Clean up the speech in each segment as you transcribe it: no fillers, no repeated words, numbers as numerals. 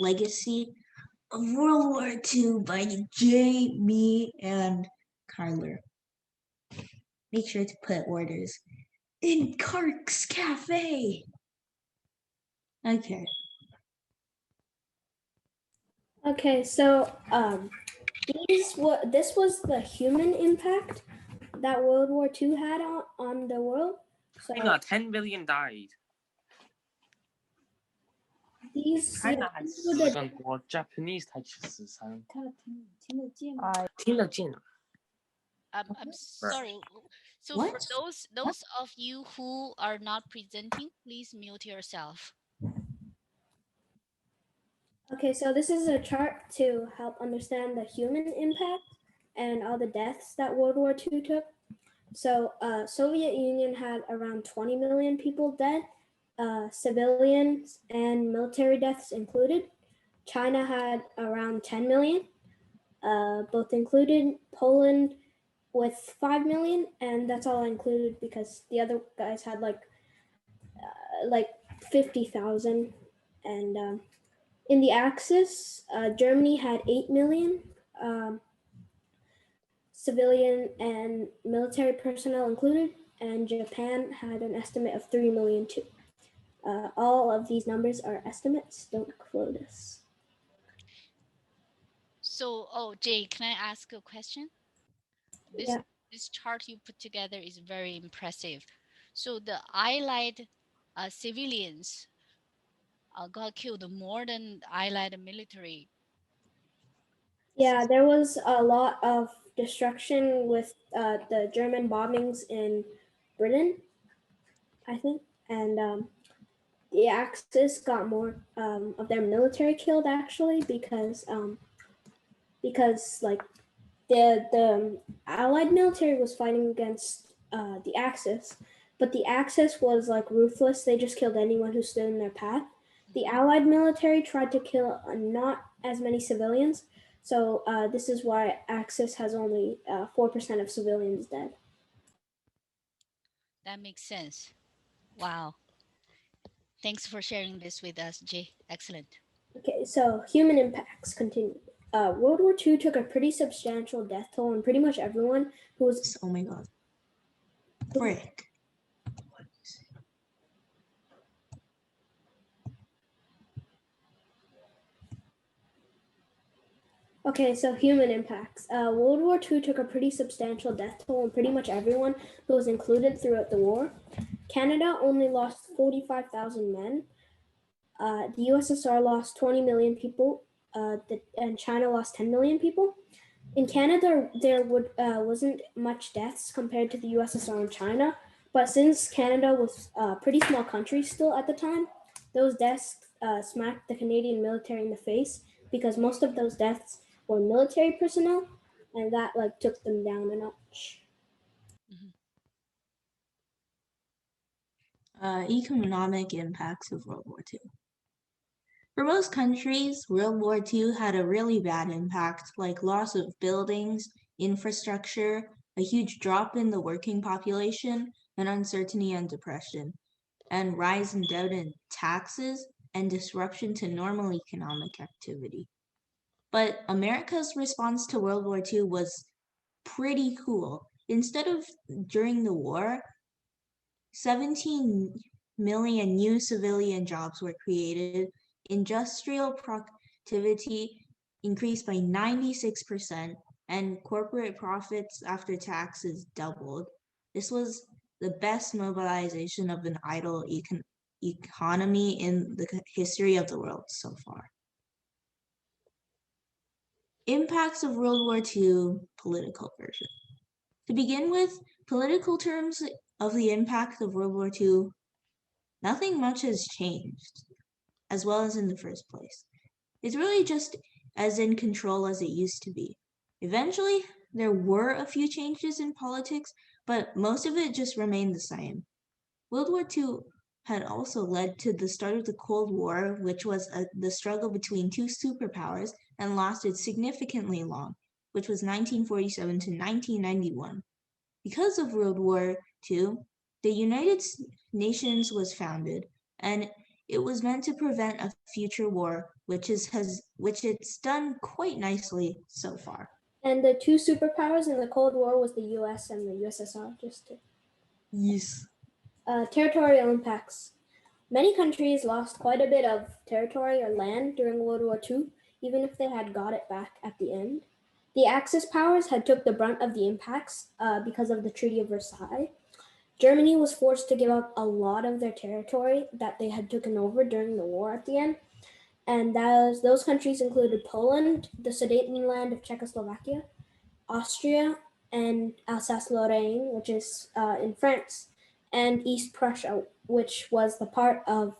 Legacy of World War II by Jamie and Carole. Make sure to put orders in Kark's Cafe. Okay. Okay, so this was the human impact that World War II had on the world. So China, 10 million died. these China 还死更多 ，Japanese 才13。听得见。I'm sorry. So What? for those of you who are not presenting, please mute yourself. Okay, so this is a chart to help understand the human impact and all the deaths that World War II took. So Soviet Union had around 20 million people dead, civilians and military deaths included. China had around 10 million, both included. Poland with 5 million, and that's all included because the other guys had like 50,000. And in the Axis, Germany had 8 million civilian and military personnel included, and Japan had an estimate of 3 million too. All of these numbers are estimates, don't quote us. So, Jay, can I ask a question? This chart you put together is very impressive. So the Allied civilians got killed more than Allied military. Yeah, there was a lot of destruction with the German bombings in Britain, I think, and the Axis got more of their military killed actually because like the Allied military was fighting against the Axis, but the Axis was like ruthless. They just killed anyone who stood in their path. The Allied military tried to kill not as many civilians, so this is why Axis has only 4% of civilians dead. That makes sense. Wow. Thanks for sharing this with us, Jay. Excellent. Okay, so human impacts continue. World War II took a pretty substantial death toll on pretty much everyone who was. Oh my god. Frick. Okay, so human impacts. World War II took a pretty substantial death toll on pretty much everyone who was included throughout the war. Canada only lost 45,000 men. The USSR lost 20 million people, and China lost 10 million people. In Canada, there wasn't much deaths compared to the USSR and China, but since Canada was a pretty small country still at the time, those deaths smacked the Canadian military in the face because most of those deaths were military personnel, and that like took them down a notch. Economic impacts of World War II. For most countries, World War II had a really bad impact, like loss of buildings, infrastructure, a huge drop in the working population, and uncertainty and depression, and rise in debt and taxes, and disruption to normal economic activity. But America's response to World War II was pretty cool. Instead of during the war, 17 million new civilian jobs were created. Industrial productivity increased by 96%, and corporate profits after taxes doubled. This was the best mobilization of an idle economy in the history of the world so far. Impacts of World War II political version. To begin with, political terms of the impact of World War II, nothing much has changed, as well as in the first place. It's really just as in control as it used to be. Eventually, there were a few changes in politics, but most of it just remained the same. World War II had also led to the start of the Cold War, which was the struggle between two superpowers and lasted significantly long, which was 1947 to 1991. Because of World War II, the United Nations was founded, and it was meant to prevent a future war, which it's done quite nicely so far. And the two superpowers in the Cold War was the US and the USSR, just to. Yes. Territorial impacts. Many countries lost quite a bit of territory or land during World War II, even if they had got it back at the end. The Axis powers had took the brunt of the impacts because of the Treaty of Versailles. Germany was forced to give up a lot of their territory that they had taken over during the war at the end. And those countries included Poland, the Sudetenland of Czechoslovakia, Austria, and Alsace-Lorraine, which is in France, and East Prussia, which was the part of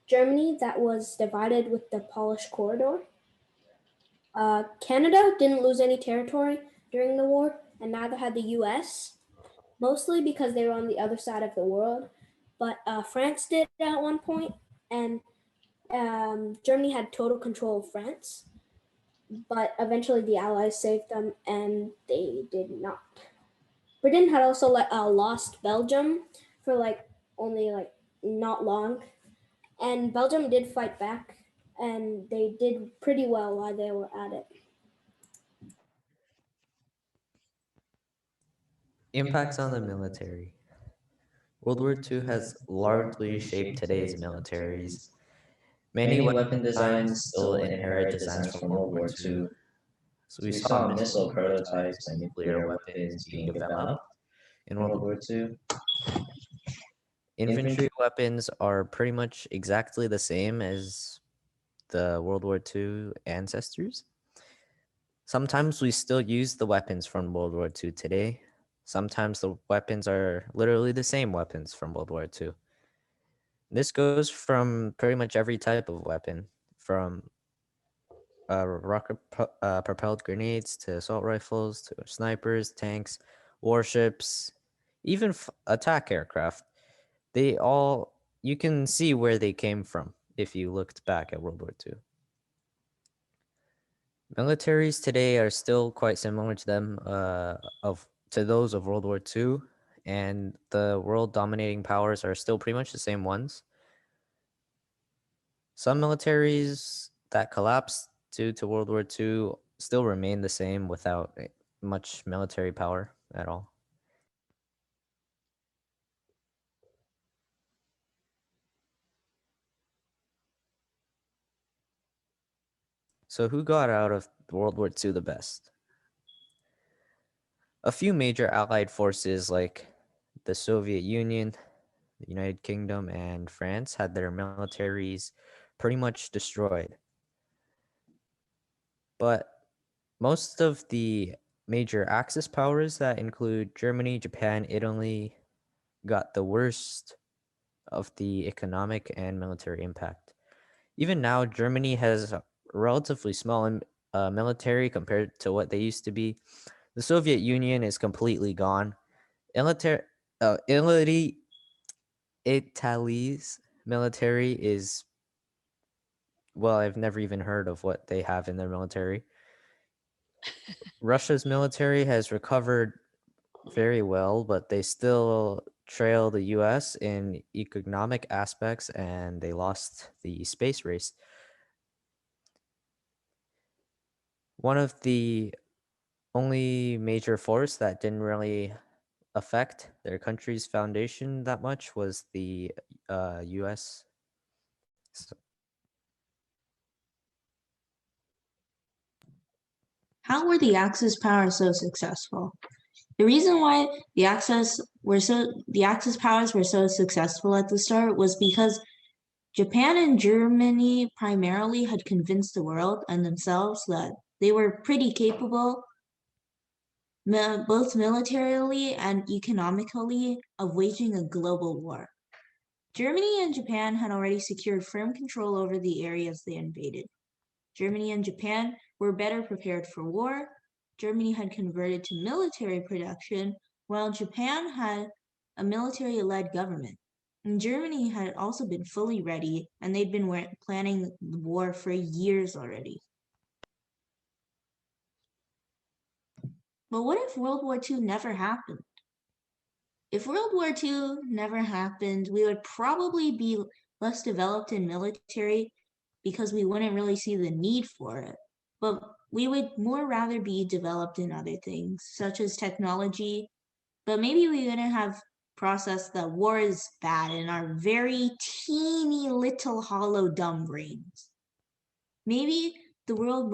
Germany that was divided with the Polish corridor. Canada didn't lose any territory during the war, and neither had the U.S., mostly because they were on the other side of the world. But France did at one point, and Germany had total control of France. But eventually the Allies saved them, and they did not. Britain had also lost Belgium for only not long, and Belgium did fight back, and they did pretty well while they were at it. Impacts on the military. World War II has largely shaped today's militaries. Many weapon designs still inherit designs from World War II. So we saw missile prototypes and nuclear weapons being developed in World War II. Infantry weapons are pretty much exactly the same as the World War II ancestors. Sometimes we still use the weapons from World War II today. Sometimes the weapons are literally the same weapons from World War II. This goes from pretty much every type of weapon, from rocket propelled grenades to assault rifles to snipers, tanks, warships, even attack aircraft. You can see where they came from if you looked back at World War II. Militaries today are still quite similar to them to those of World War II, and the world dominating powers are still pretty much the same ones. Some militaries that collapsed due to World War II still remain the same without much military power at all. So who got out of World War II the best? A few major allied forces like the Soviet Union, the United Kingdom, and France had their militaries pretty much destroyed. But most of the major Axis powers that include Germany, Japan, Italy got the worst of the economic and military impact. Even now, Germany has a relatively small military compared to what they used to be. The Soviet Union is completely gone. Italy's military is, well, I've never even heard of what they have in their military. Russia's military has recovered very well, but they still trail the US in economic aspects, and they lost the space race. One of the only major force that didn't really affect their country's foundation that much was the US. How were the Axis powers so successful? The reason why the Axis powers were so successful at the start was because Japan and Germany primarily had convinced the world and themselves that they were pretty capable, both militarily and economically, of waging a global war. Germany and Japan had already secured firm control over the areas they invaded. Germany and Japan were better prepared for war. Germany had converted to military production, while Japan had a military-led government. And Germany had also been fully ready, and they'd been planning the war for years already. But what if World War II never happened? If World War II never happened, we would probably be less developed in military because we wouldn't really see the need for it. But we would more rather be developed in other things, such as technology. But maybe we wouldn't have processed that war is bad in our very teeny little hollow dumb brains. Maybe the world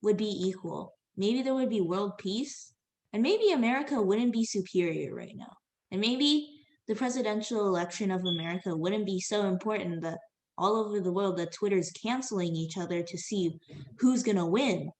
would be equal. Maybe there would be world peace. And maybe America wouldn't be superior right now. And maybe the presidential election of America wouldn't be so important that all over the world that Twitter's canceling each other to see who's gonna win.